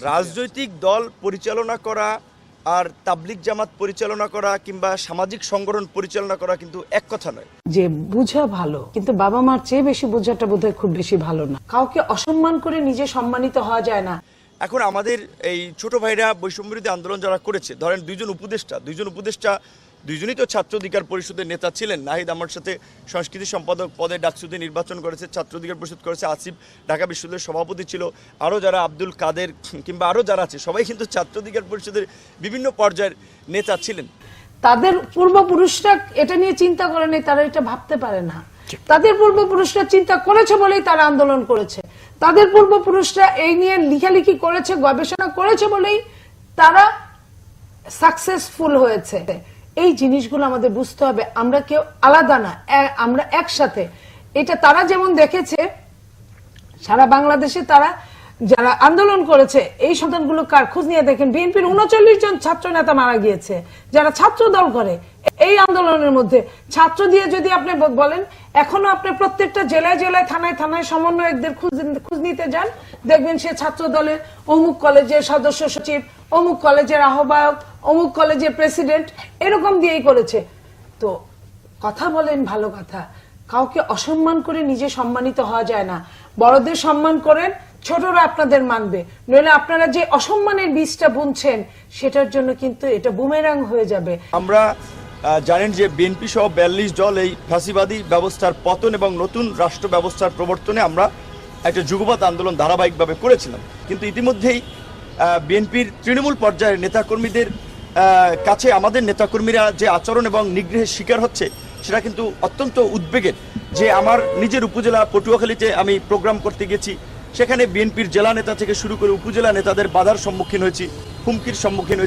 রাজনৈতিক দল পরিচালনা করা আর তাবলিগ জামাত পরিচালনা করা কিংবা সামাজিক সংগঠন পরিচালনা করা কিন্তু এক কথা নয়। যে বুঝা ভালো, কিন্তু বাবা মার চেয়ে বেশি বোঝাটা বোধহয় খুব বেশি ভালো না। কাউকে অসম্মান করে নিজে সম্মানিত হওয়া যায় না। এখন আমাদের এই ছোট ভাইরা বৈষম্যবিরোধী আন্দোলন যারা করেছে, ধরেন দুইজন উপদেষ্টা দুইজনই তো ছাত্র অধিকার পরিষদের নেতা ছিলেন। নাহিদ আমার সাথে সংস্কৃতি সম্পাদক পদে ডাকসুতে নির্বাচন করেছে, ছাত্র অধিকার পরিষদ করেছে। আসিফ ঢাকা বিশ্ববিদ্যালয়ের সভাপতি ছিল। আরও যারা আব্দুল কাদের কিংবা আরও যারা আছে সবাই কিন্তু ছাত্র অধিকার পরিষদের বিভিন্ন পর্যায়ের নেতা ছিলেন। তাদের পূর্বপুরুষরা এটা নিয়ে চিন্তা করে নেই, তারা এটা ভাবতে পারে না। তাদের পূর্বপুরুষরা চিন্তা করেছে বলেই তারা আন্দোলন করেছে। তাদের পূর্বপুরুষরা এই নিয়ে লেখালেখি করেছে, গবেষণা করেছে বলেই তারা সাকসেসফুল হয়েছে। এই জিনিসগুলো আমাদের বুঝতে হবে। আমরা কেউ আলাদা না, আমরা একসাথে। এটা তারা যেমন দেখেছে সারা বাংলাদেশে তারা যারা আন্দোলন করেছে এই সন্তানগুলো কার খোঁজ নিয়ে দেখেন। বিএনপির 39 জন ছাত্র নেতা মারা গিয়েছে যারা ছাত্র দল করে। এই আন্দোলনের মধ্যে ছাত্র দিয়ে যদি আপনি বলেন, এখনো আপনি প্রত্যেকটা জেলায় জেলায় থানায় থানায় সমন্বয়কদের খোঁজ নিতে যান, দেখবেন সে ছাত্র দলের অমুক কলেজের সদস্য সচিব, অমুক কলেজের আহ্বায়ক, অমুক কলেজের প্রেসিডেন্ট, এরকম দিয়েই করেছে। তো কথা বলেন ভালো কথা, কাউকে অসম্মান করে নিজে সম্মানিত হওয়া যায় না। বড়দের সম্মান করেন, ছোটরা আপনাদের মানবে। নইলে আপনারা যে অসম্মানের বীজটা বুনছেন সেটার জন্য কিন্তু এটা বুমেরাং হয়ে যাবে। আমরা জানেন যে বিএনপি সহ 42 দল এই ফাঁসিবাদী ব্যবস্থার পতন এবং নতুন রাষ্ট্র ব্যবস্থার প্রবর্তনে আমরা একটা যুগপৎ আন্দোলন ধারাবাহিকভাবে করেছিলাম। কিন্তু ইতিমধ্যেই বিএনপির তৃণমূল পর্যায়ের নেতাকর্মীদের কাছে আমাদের নেতাকর্মীরা যে আচরণ এবং নিগ্রহের শিকার হচ্ছে সেটা কিন্তু অত্যন্ত উদ্বেগের। যে আমার নিজের উপজেলা পটুয়াখালীতে আমি প্রোগ্রাম করতে গেছি, সেখানে বিএনপির জেলা নেতা থেকে শুরু করে উপজেলা নেতাদের বাধার সম্মুখীন হয়েছি, হুমকির সম্মুখীন হয়েছি।